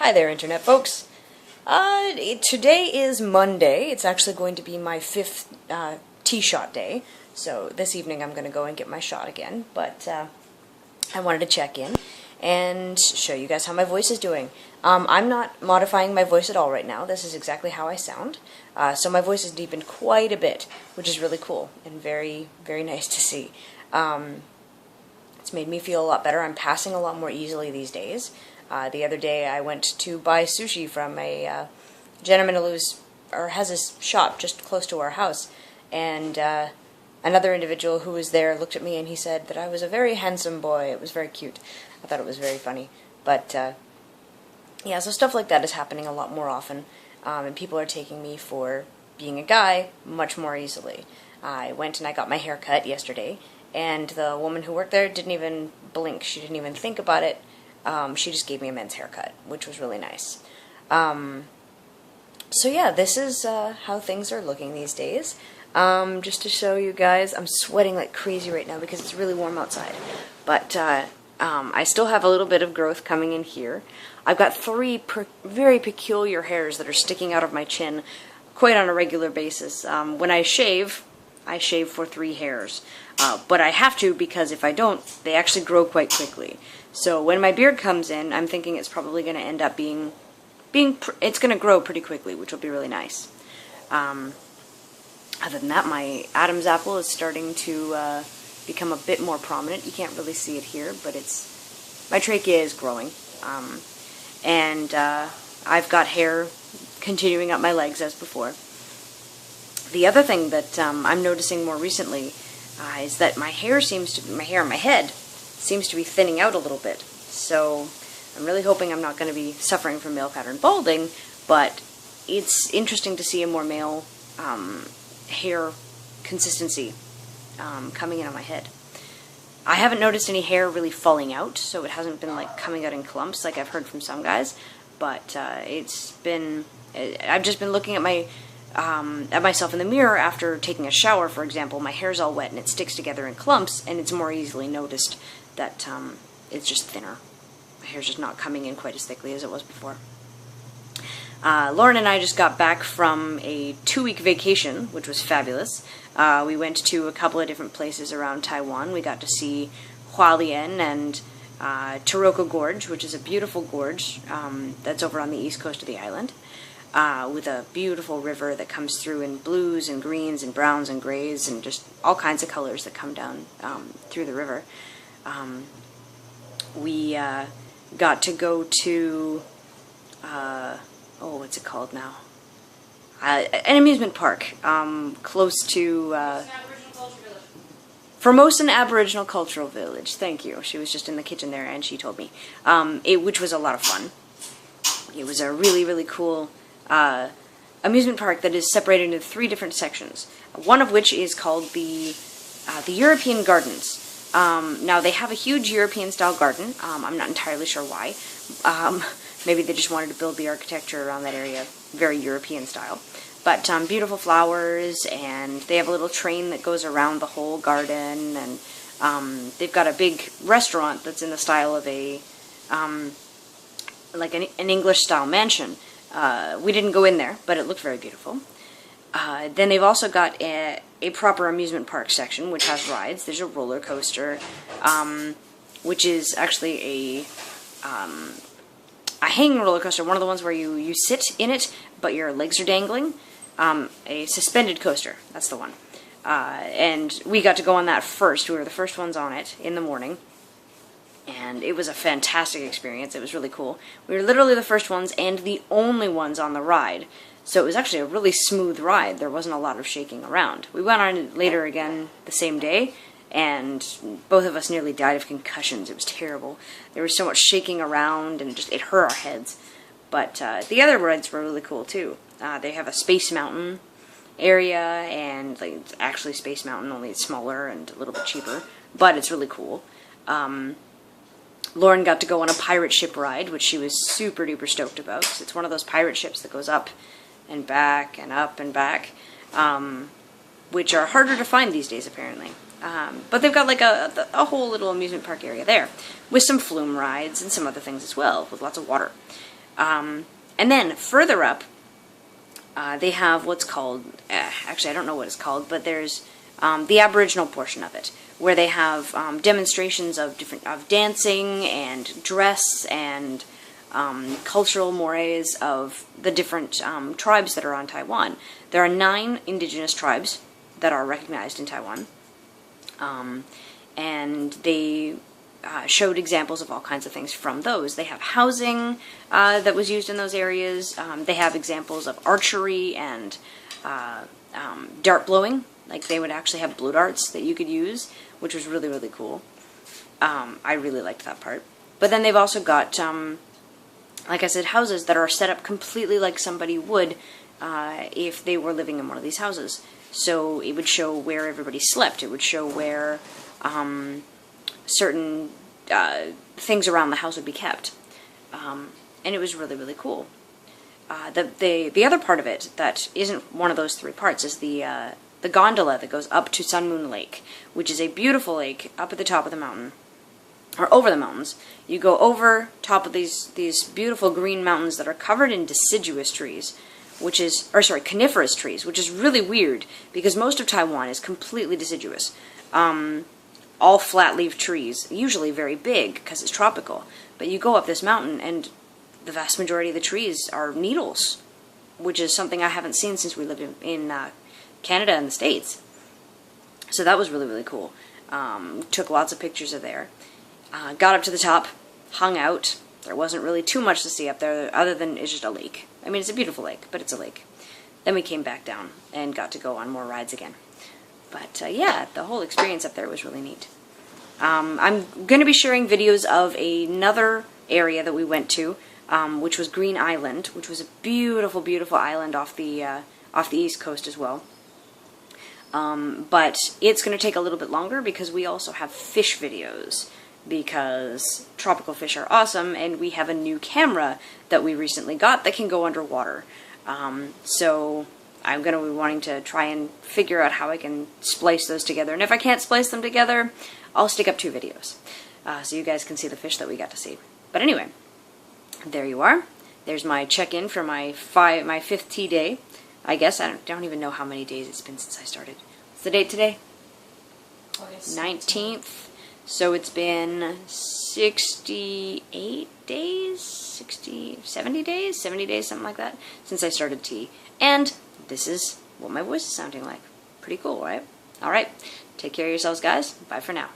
Hi there, Internet folks. Today is Monday. It's actually going to be my fifth tea shot day. So this evening I'm going to go and get my shot again. But I wanted to check in and show you guys how my voice is doing. I'm not modifying my voice at all right now. This is exactly how I sound. So my voice has deepened quite a bit, which is really cool and very, very nice to see. It's made me feel a lot better. I'm passing a lot more easily these days. The other day I went to buy sushi from a gentleman who has a shop just close to our house, and another individual who was there looked at me and he said that I was a very handsome boy. It was very cute. I thought it was very funny. But yeah, so stuff like that is happening a lot more often, and people are taking me for being a guy much more easily. I went and I got my hair cut yesterday, and the woman who worked there didn't even blink. She didn't even think about it. She just gave me a men's haircut, which was really nice. So yeah, this is how things are looking these days. Just to show you guys, I'm sweating like crazy right now because it's really warm outside. But I still have a little bit of growth coming in here. I've got three very peculiar hairs that are sticking out of my chin quite on a regular basis. When I shave for 3 hairs. But I have to, because if I don't, they actually grow quite quickly. So when my beard comes in, I'm thinking it's probably going to end up it's going to grow pretty quickly, which will be really nice. Other than that, my Adam's apple is starting to become a bit more prominent. You can't really see it here, but my trachea is growing. And I've got hair continuing up my legs as before. The other thing that I'm noticing more recently is that my hair on my head seems to be thinning out a little bit. So I'm really hoping I'm not going to be suffering from male pattern balding, but it's interesting to see a more male hair consistency coming in on my head. I haven't noticed any hair really falling out, so it hasn't been like coming out in clumps like I've heard from some guys, but I've just been looking at myself in the mirror after taking a shower, for example. My hair's all wet and it sticks together in clumps, and it's more easily noticed that it's just thinner. My hair's just not coming in quite as thickly as it was before. Lauren and I just got back from a 2-week vacation, which was fabulous. We went to a couple of different places around Taiwan. We got to see Hualien and Taroko Gorge, which is a beautiful gorge that's over on the east coast of the island. With a beautiful river that comes through in blues and greens and browns and grays and just all kinds of colors that come down through the river. We got to go to, what's it called now? An amusement park close to Formosan Aboriginal Cultural Village. Thank you. She was just in the kitchen there and she told me, which was a lot of fun. It was a really, really cool amusement park that is separated into 3 different sections. One of which is called the European Gardens. Now they have a huge European-style garden. I'm not entirely sure why. Maybe they just wanted to build the architecture around that area very European style. But beautiful flowers, and they have a little train that goes around the whole garden, and they've got a big restaurant that's in the style of like an English-style mansion. We didn't go in there, but it looked very beautiful. Then they've also got a proper amusement park section, which has rides. There's a roller coaster, which is actually a hanging roller coaster, one of the ones where you sit in it, but your legs are dangling. A suspended coaster, that's the one. And we got to go on that first. We were the first ones on it in the morning. And it was a fantastic experience. It was really cool. We were literally the first ones and the only ones on the ride. So it was actually a really smooth ride. There wasn't a lot of shaking around. We went on it later again the same day, and both of us nearly died of concussions. It was terrible. There was so much shaking around, and it hurt our heads. But the other rides were really cool, too. They have a Space Mountain area, and it's actually Space Mountain, only it's smaller and a little bit cheaper. But it's really cool. Lauren got to go on a pirate ship ride, which she was super duper stoked about. It's one of those pirate ships that goes up and back and up and back, which are harder to find these days apparently. But they've got like a whole little amusement park area there with some flume rides and some other things as well, with lots of water. And then further up, they have what's called, actually I don't know what it's called, but there's the Aboriginal portion of it, where they have demonstrations of dancing and dress and cultural mores of the different tribes that are on Taiwan. There are 9 indigenous tribes that are recognized in Taiwan, and they showed examples of all kinds of things from those. They have housing that was used in those areas. They have examples of archery and dart blowing. Like, they would actually have blow darts that you could use, which was really, really cool. I really liked that part. But then they've also got, like I said, houses that are set up completely like somebody would if they were living in one of these houses. So it would show where everybody slept. It would show where certain things around the house would be kept. And it was really, really cool. The other part of it that isn't one of those 3 parts is the gondola that goes up to Sun Moon Lake, which is a beautiful lake up at the top of the mountain, or over the mountains. You go over top of these beautiful green mountains that are covered in deciduous trees, coniferous trees, which is really weird because most of Taiwan is completely deciduous. All flat-leaf trees, usually very big because it's tropical. But you go up this mountain and the vast majority of the trees are needles, which is something I haven't seen since we lived in Canada and the States. So that was really, really cool. Took lots of pictures of there. Got up to the top, hung out. There wasn't really too much to see up there other than it's just a lake. I mean, it's a beautiful lake, but it's a lake. Then we came back down and got to go on more rides again. But yeah, the whole experience up there was really neat. I'm going to be sharing videos of another area that we went to, which was Green Island, which was a beautiful, beautiful island off the East Coast as well. But it's going to take a little bit longer because we also have fish videos, because tropical fish are awesome, and we have a new camera that we recently got that can go underwater. So I'm going to be wanting to try and figure out how I can splice those together. And if I can't splice them together, I'll stick up 2 videos so you guys can see the fish that we got to see. But anyway, there you are. There's my check-in for my 5th tea day. I guess I don't even know how many days it's been since I started. What's the date today? August 19th. So it's been 68 days? 70 days? 70 days, something like that, since I started tea. And this is what my voice is sounding like. Pretty cool, right? Alright, take care of yourselves, guys. Bye for now.